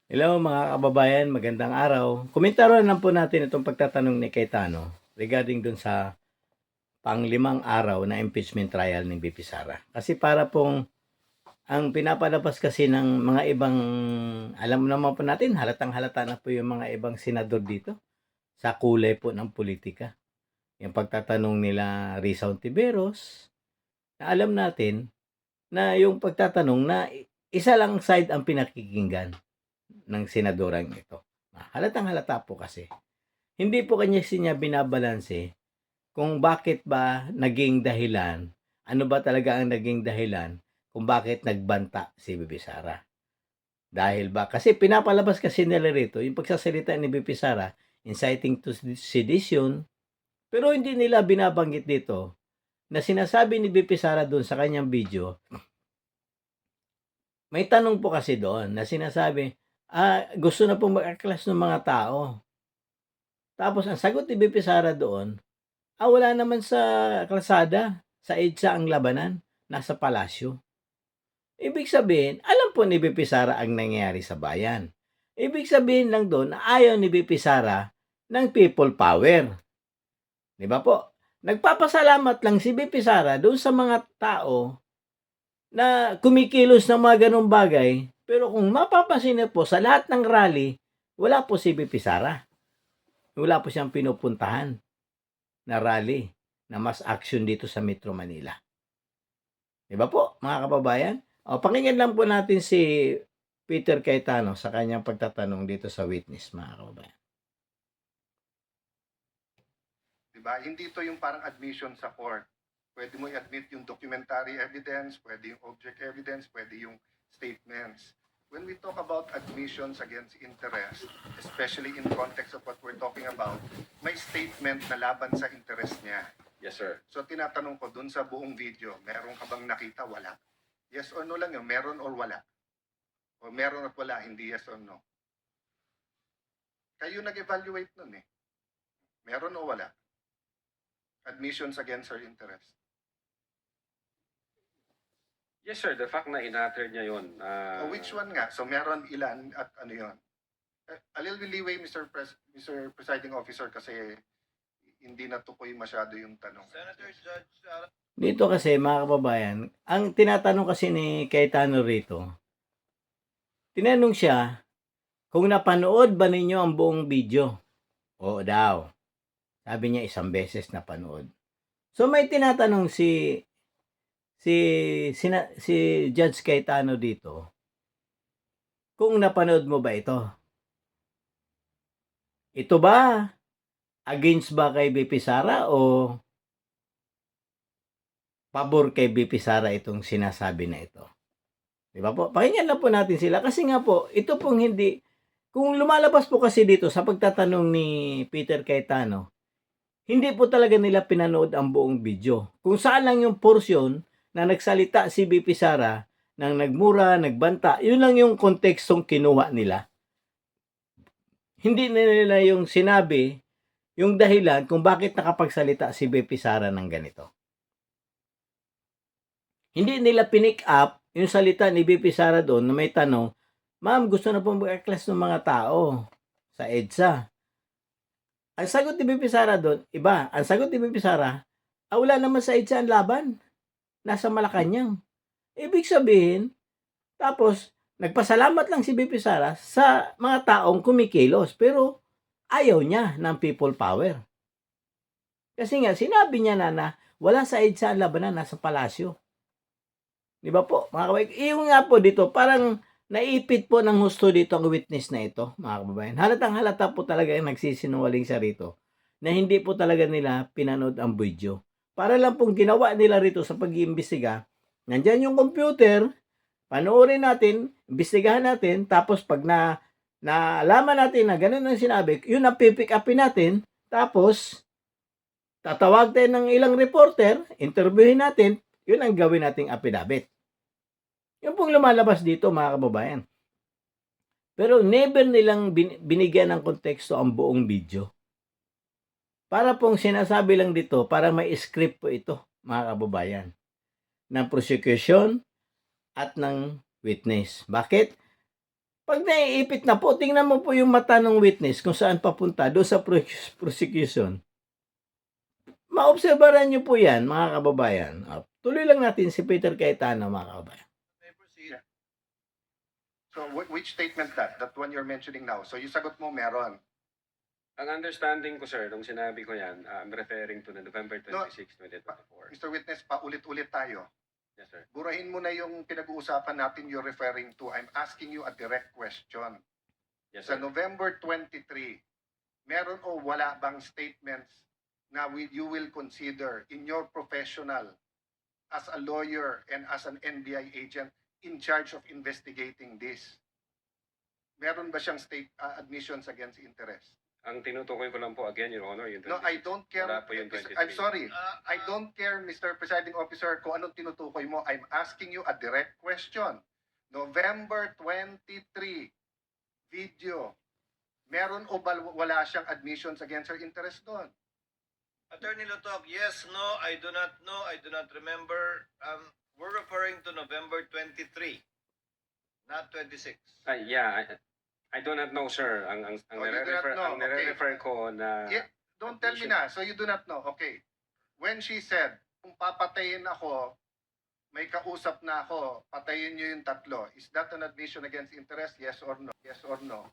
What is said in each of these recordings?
Hello mga kababayan, magandang araw. Komentaron lang po natin itong pagtatanong ni Cayetano regarding dun sa panglimang araw na impeachment trial ni BP Sara. Kasi para pong ang pinapalabas kasi ng mga ibang, alam naman po natin, halatang halata na po yung mga ibang senador dito sa kulay po ng politika. Yung pagtatanong nila Risa Ontiveros, na alam natin na yung pagtatanong na isa lang side ang pinakikinggan ng senadorang ito. Halatang halata po kasi. Hindi po kanya siya binabalanse kung bakit ba naging dahilan, ano ba talaga ang naging dahilan kung bakit nagbanta si Bibi Sara. Dahil ba, kasi pinapalabas kasi nila rito, yung pagsasalita ni Bibi Sara, inciting to sedition, pero hindi nila binabanggit dito na sinasabi ni Bibi Sara doon sa kanyang video, may tanong po kasi doon na sinasabi, gusto na pong mag-aklas ng mga tao. Tapos ang sagot ni BP Sara doon, wala naman sa kalsada, sa EDSA ang labanan, nasa palasyo. Ibig sabihin, alam po ni BP Sara ang nangyayari sa bayan. Ibig sabihin lang doon na ayaw ni BP Sara ng people power. Di ba po? Nagpapasalamat lang si BP Sara doon sa mga tao na kumikilos ng mga ganong bagay. Pero kung mapapansin niyo po, sa lahat ng rally, wala po si BP Sara. Wala po siyang pinupuntahan na rally na mas action dito sa Metro Manila. Di ba po, mga kababayan? O, pakinggan lang po natin si Peter Cayetano sa kanyang pagtatanong dito sa witness, mga kababayan. Diba? Hindi ito yung parang admission sa court. Pwede mo i-admit yung documentary evidence, pwede yung object evidence, pwede yung statements. When we talk about admissions against interest, especially in context of what we're talking about, may statement na laban sa interest niya. Yes, sir. So tinatanong ko dun sa buong video, meron ka bang nakita? Wala. Yes or no lang yun, meron or wala. O meron at wala, hindi yes or no. Kayo nag-evaluate nun eh. Meron o wala. Admissions against her interest. Yes, sir. The fact na inatter niya yun. Which one nga? So meron ilan at ano yun? A little bit leeway, Mr. Presiding Officer, kasi hindi natukoy masyado yung tanong. Senator Judge Dito kasi, mga kababayan, ang tinatanong kasi ni Cayetano rito, tinanong siya kung napanood ba ninyo ang buong video. Oo daw. Sabi niya isang beses napanood. So may tinatanong si Judge Cayetano dito kung napanood mo ba ito. Ito ba against ba kay BP Sara o pabor kay BP Sara itong sinasabi na ito? Di ba po? Pakinggan lang po natin sila kasi nga po, ito pong hindi, kung lumalabas po kasi dito sa pagtatanong ni Peter Cayetano, hindi po talaga nila pinanood ang buong video. Kung saan lang yung portion na nagsalita si BP Sara, nang nagmura, nagbanta, yun lang yung kontekstong kinuha nila. Hindi nila yung sinabi, yung dahilan kung bakit nakapagsalita si BP Sara ng ganito. Hindi nila pinick up yung salita ni BP Sara doon na may tanong, ma'am, gusto na pong mag-class ng mga tao sa EDSA. Ang sagot ni BP Sara doon, iba. Ang sagot ni BP Sara, wala naman sa EDSA ang laban. Nasa Malacanang. Ibig sabihin, tapos, nagpasalamat lang si BP Sara sa mga taong kumikilos. Pero, ayaw niya ng people power. Kasi nga, sinabi niya na wala sa EDSA ang labanan, nasa palasyo. Di ba po, mga kababayan? Yung nga po dito, parang naipit po ng husto dito ang witness na ito, mga kababayan. Halatang halata po talaga yung nagsisinungaling siya rito na hindi po talaga nila pinanood ang video. Para lang pong ginawa nila rito sa pag-iimbestiga, nandyan yung computer, panoorin natin, imbestigahan natin, tapos pag naalaman natin na ganun ang sinabi, yun ang pipick upin natin, tapos tatawag tayo ng ilang reporter, interviewin natin, yun ang gawin nating affidavit. Yung pong lumalabas dito, mga kababayan. Pero never nilang binigyan ng konteksto ang buong video. Para pong sinasabi lang dito, para may script po ito, mga kababayan, ng prosecution at ng witness. Bakit? Pag naiipit na po, tingnan mo po yung mata ng witness kung saan papunta doon sa prosecution. Maobserbahan niyo po yan, mga kababayan. Tuloy lang natin si Peter Cayetano, mga kababayan. So which statement that? That one you're mentioning now. So yung sagot mo meron. Ang understanding ko, sir, nung sinabi ko yan, I'm referring to the November 26, 2024. Mr. Witness, paulit-ulit tayo. Yes, sir. Burahin mo na yung pinag-uusapan natin you're referring to. I'm asking you a direct question. Yes, Sa sir. November 23, meron o wala bang statements na you will consider in your professional as a lawyer and as an NBI agent in charge of investigating this? Meron ba siyang admissions against interest? Ang tinutukoy ko lang po again, Your Honor, yung 26. No, I don't care. Wala po yung 23. I'm sorry. I don't care, Mr. Presiding Officer, kung anong tinutukoy mo. I'm asking you a direct question. November 23, video. Meron o wala siyang admissions against her interest doon? Attorney Lutok, yes, no, I do not know, I do not remember. We're referring to November 23, not 26. Yeah, I do not know, sir. Ang Oh, you do not know. ang nire-refer ko na Yeah, don't tell me na. So you do not know. Okay. When she said, kung papatayin ako, may kausap na ako, patayin niyo yung tatlo. Is that an admission against interest? Yes or no? Yes or no?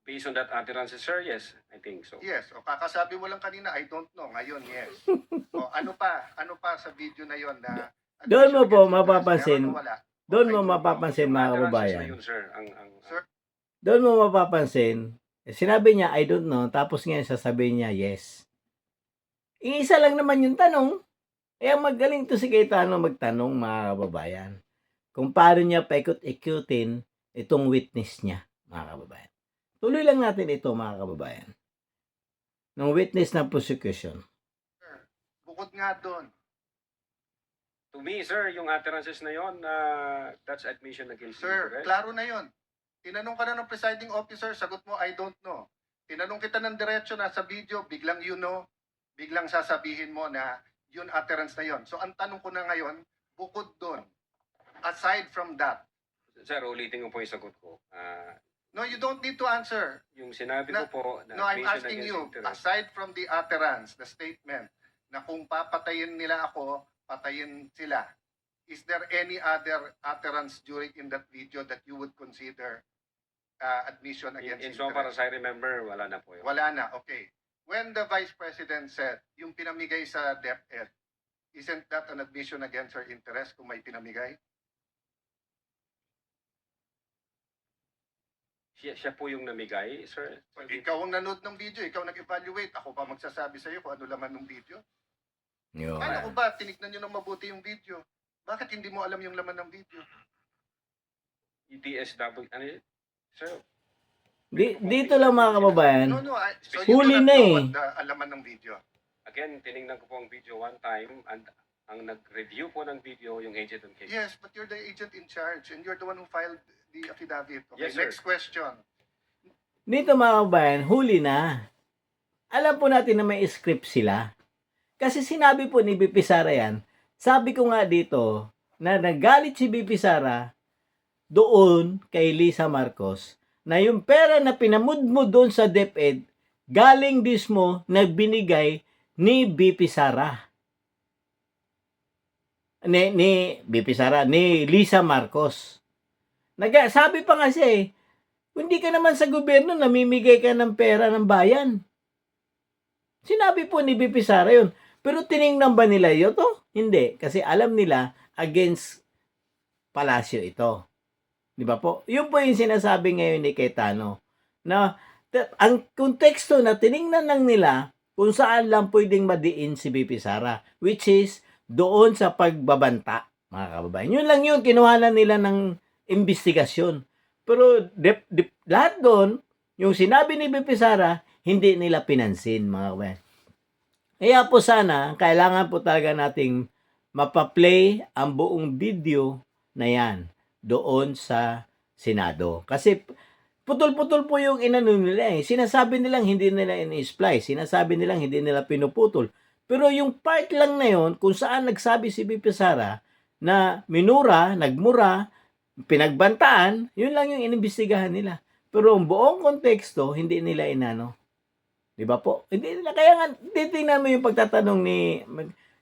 based on that utterance, sir, yes, I think so. Yes. O kakasabi mo lang kanina, I don't know. Ngayon, yes. O ano pa? Ano pa sa video na yon na Doon mo po admission against interest? mapapansin, Meron o wala? doon I mo don't know. mapapansin, mga Utterances na kababayan. yun, sir. Sir? Doon mo mapapansin, sinabi niya, I don't know, tapos ngayon sasabihin niya, yes. Iisa lang naman yung tanong. Kaya magaling to si Cayetano magtanong, mga kababayan. Kung paano niya paikot-ikutin itong witness niya, mga kababayan. Tuloy lang natin ito, mga kababayan. Ng witness ng prosecution. Bukod nga doon. To me, sir, yung utterances na yun, that's admission against Sir, interest. klaro na yon. Tinanong ka na ng presiding officer, sagot mo, I don't know. Tinanong kita ng diretso na sa video, biglang you know, biglang sasabihin mo na yun utterance na yon. So ang tanong ko na ngayon, bukod doon, aside from that, Sir, ulitin ko po yung sagot ko. no, you don't need to answer. Yung sinabi Na- ko po na No, I'm admission asking against you, interest. aside from the utterance, the statement, na kung papatayin nila ako, patayin sila, is there any other utterance during in that video that you would consider admission against In so far interest? as I remember, wala na po yun. Wala na, okay. When the Vice President said, yung pinamigay sa DepEd, isn't that an admission against her interest kung may pinamigay? Siya po yung namigay, sir. Ikaw ang nanood ng video, ikaw nag-evaluate, ako pa magsasabi sa'yo kung ano laman ng video. Yun. Paano ko ba, tinignan nyo ng mabuti yung video? Bakit hindi mo alam yung laman ng video? DSW, ano yun? Sir, Dito lang, mga kababayan. No, so you Huli do not na know eh. what the alaman ng video. again, tinignan ko po ang video one time and ang nag-review po ng video yung agent on case. Yes, but you're the agent in charge and you're the one who filed the affidavit. Okay, Yes, sir. next question. Dito, mga kababayan, huli na. Alam po natin na may script sila. Kasi sinabi po ni BP Sara yan, sabi ko nga dito, na nagalit si BP Sara doon kay Lisa Marcos, na yung pera na pinamudmo doon sa DepEd, galing mismo nagbinigay ni BP Sara. Ni BP Sara, ni Lisa Marcos. Sabi pa nga siya hindi ka naman sa gobyerno, namimigay ka ng pera ng bayan. Sinabi po ni BP Sara yun. Pero tiningnan ba nila yun to? Hindi. Kasi alam nila against Palacio ito. Di ba po? Yun po yung sinasabi ngayon ni Cayetano. Na ang konteksto na tiningnan lang nila kung saan lang pwedeng madiin si BP Sara. Which is doon sa pagbabanta, mga kababayan. Yun lang yun. Kinuhanan nila ng investigasyon. Pero lahat doon, yung sinabi ni BP Sara, hindi nila pinansin, mga kababayan. Kaya po sana, kailangan po talaga nating mapaplay ang buong video na yan doon sa Senado. Kasi putol-putol po yung inano nila Sinasabi nilang hindi nila in-splice. Sinasabi nilang hindi nila pinuputol. Pero yung part lang na yon kung saan nagsabi si BP Sara na nagmura pinagbantaan, yun lang yung inimbestigahan nila. Pero ang buong konteksto, hindi nila inano. Di ba po? Hindi nila, kaya nga, titingnan mo yung pagtatanong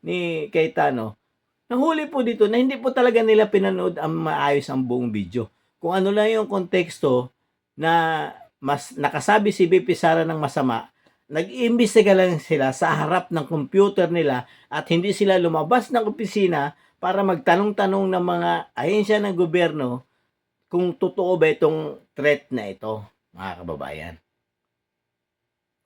ni Cayetano. Nahuli po dito na hindi po talaga nila pinanood ang maayos ang buong video. Kung ano lang yung konteksto na mas nakasabi si BP Sara ng masama, nag-iimbestiga lang sila sa harap ng computer nila at hindi sila lumabas ng opisina para magtanong-tanong ng mga ahensya ng gobyerno kung totoo ba itong threat na ito, mga kababayan.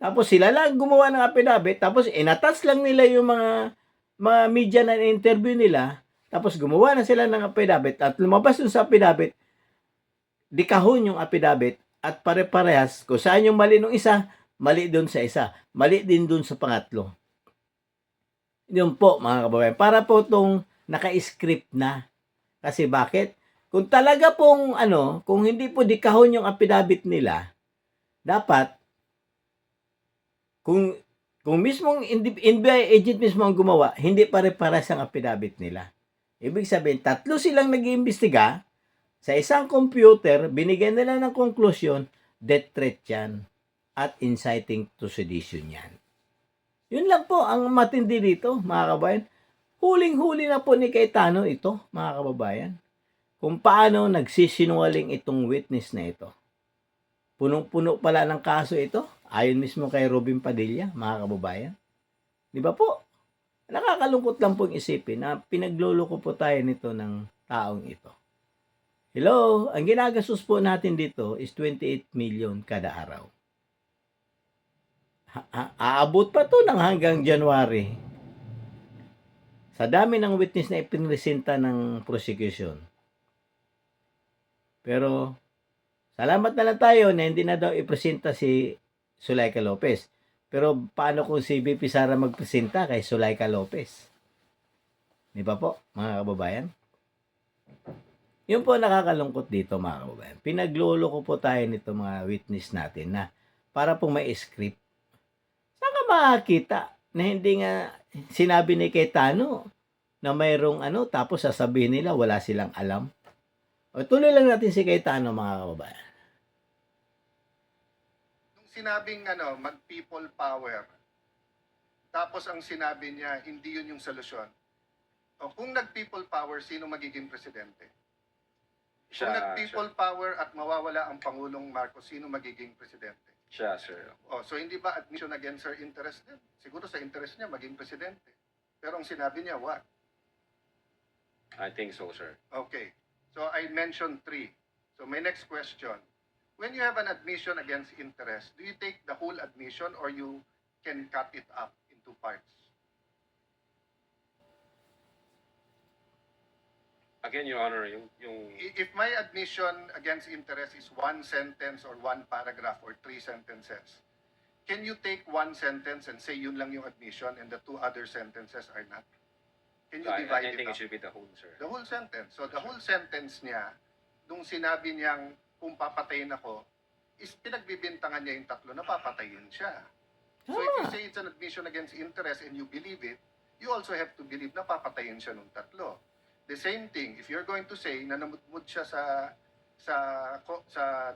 Tapos sila lang gumawa ng affidavit, tapos inatas lang nila yung mga media na interview nila, tapos gumawa na sila ng affidavit at lumabas dun sa affidavit, di kahon yung affidavit at pare-parehas kung saan yung mali nung isa, mali dun sa isa, mali din dun sa pangatlo. Yun po mga kababayan, para po itong naka-script na. Kasi bakit? Kung talaga pong kung hindi po di kahon yung affidavit nila, dapat kung mismong NBI agent mismo ang gumawa, hindi pare-pares ang affidavit nila. Ibig sabihin, 3 silang nag-iimbestiga, sa isang computer, binigyan nila ng konklusyon, death threat yan, at inciting to sedition yan. Yun lang po ang matindi dito, mga kababayan. Huling-huli na po ni Cayetano ito, mga kababayan. Kung paano nagsisinungaling itong witness na ito. Punong-puno pala ng kaso ito, ayon mismo kay Robin Padilla, mga kababayan. Di ba po? Nakakalungkot lang pong isipin na pinagluloko po tayo nito ng taong ito. Hello, ang ginagastos po natin dito is 28 million kada araw. Aabot pa to ng hanggang January. Sa dami ng witness na ipinresenta ng prosecution. Pero, salamat na lang tayo na hindi na daw ipresenta si Zuleika Lopez. Pero, paano kung si BP Sara magpresenta kay Zuleika Lopez? Di ba po, mga kababayan? Yun po nakakalungkot dito, mga kababayan. Pinagluloko po tayo nito mga witness natin na para pong may script. Saan ka makakita na hindi nga sinabi ni Cayetano na mayroong tapos sasabihin nila wala silang alam? O tuloy lang natin si Cayetano, mga kababayan. Nung sinabing mag-people power, tapos ang sinabi niya, hindi yun yung solusyon. O kung nag-people power, sino magiging presidente? Kung Siya, nag-people power at mawawala ang Pangulong Marcos, sino magiging presidente? siya, sir. So hindi ba admission against her interest din? Siguro sa interest niya maging presidente. Pero ang sinabi niya, what? I think so, sir. Okay. So I mentioned 3. So my next question, when you have an admission against interest, do you take the whole admission or you can cut it up into parts? Again, Your Honor, yung If my admission against interest is 1 sentence or 1 paragraph or 3 sentences, can you take 1 sentence and say yun lang yung admission and the 2 other sentences are not? Can you divide I it think up? it should be the whole, sir. The whole sentence. So the whole sentence niya, nung sinabi niyang kung papatayin ako, is pinagbibintangan niya yung 3 na papatayin siya. So if you say it's an admission against interest and you believe it, you also have to believe na papatayin siya nung 3. The same thing, if you're going to say na namudmud siya sa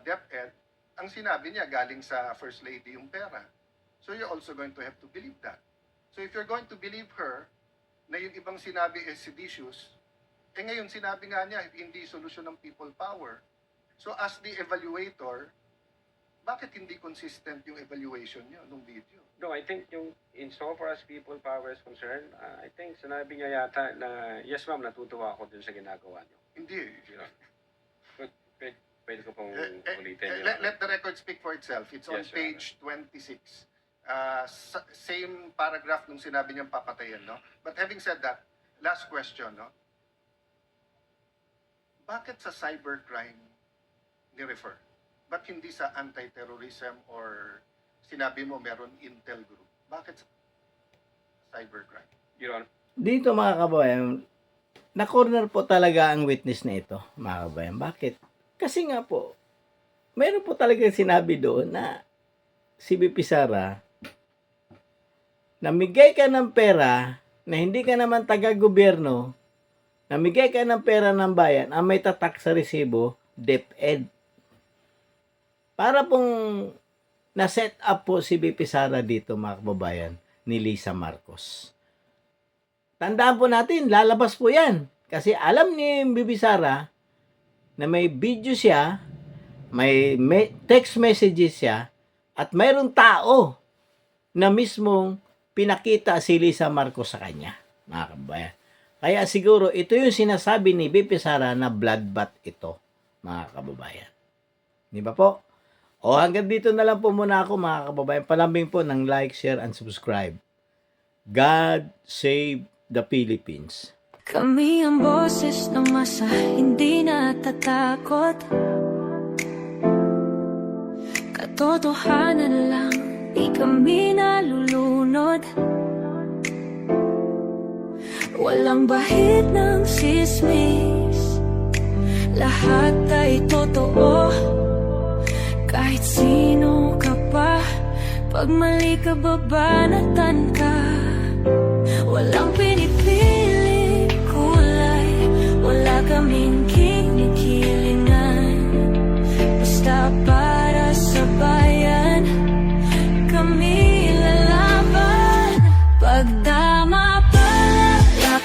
DepEd, ang sinabi niya galing sa First Lady yung pera. So you're also going to have to believe that. So if you're going to believe her na yung ibang sinabi is seditious, ngayon sinabi nga niya hindi solusyon ng people power. So as the evaluator, bakit hindi consistent yung evaluation niyo nung video? No, I think yung in so far as people power is concerned, I think sinabi niya yata na, yes ma'am, natutuwa ako dun sa ginagawa niyo. Hindi. Yun. Pwede ko pong Eh, ulitin yun. let the record speak for itself. It's on Yes, Your page 26. Same paragraph nung sinabi niyang papatayin, no? But having said that, last question, no? Bakit sa cybercrime ni-refer? Ba't hindi sa anti-terrorism or sinabi mo meron intel group? Bakit sa cybercrime? Your Honor, Dito, mga kababayan, na-corner po talaga ang witness na ito, mga kababayan. Bakit? Kasi nga po, meron po talaga sinabi doon na si BP Sara, namigay ka ng pera na hindi ka naman taga-gobyerno namigay ka ng pera ng bayan, ang may tatak sa resibo, DepEd. Para pong na-set up po si BP Sara dito, mga kababayan, ni Lisa Marcos. Tandaan po natin, lalabas po yan. Kasi alam ni BP Sara na may video siya, may text messages siya, at mayroong tao na mismong pinakita si Lisa Marcos sa kanya, mga kababayan. Kaya siguro ito yung sinasabi ni BP Sara na bloodbath ito, mga kababayan. Di ba po? O hanggang dito na lang po muna ako, mga kababayan. Palambing po ng like, share, and subscribe. God save the Philippines. Kami ang boses ng masa, hindi natatakot. Katotohanan lang, di kami nalulunod. Walang bahid ng sismis, lahat ay totoo. Kahit sino ka pa, pag mali ka babanatan ka. Walang pinipili kulay, wala kaming kinikilingan. Basta para sa bayan, kami lalaban. Pagdama palakpakan,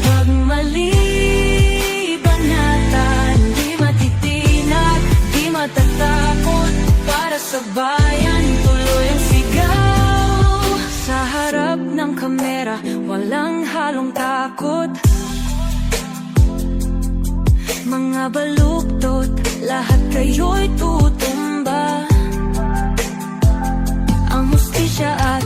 pag mali banatan. Di matitinag, di matatakot, para sa bayan tuloy ang sigaw. Sa harap ng kamera, walang halong takot. Mga baluktot, lahat kayo'y tutumba. Ang hustisya at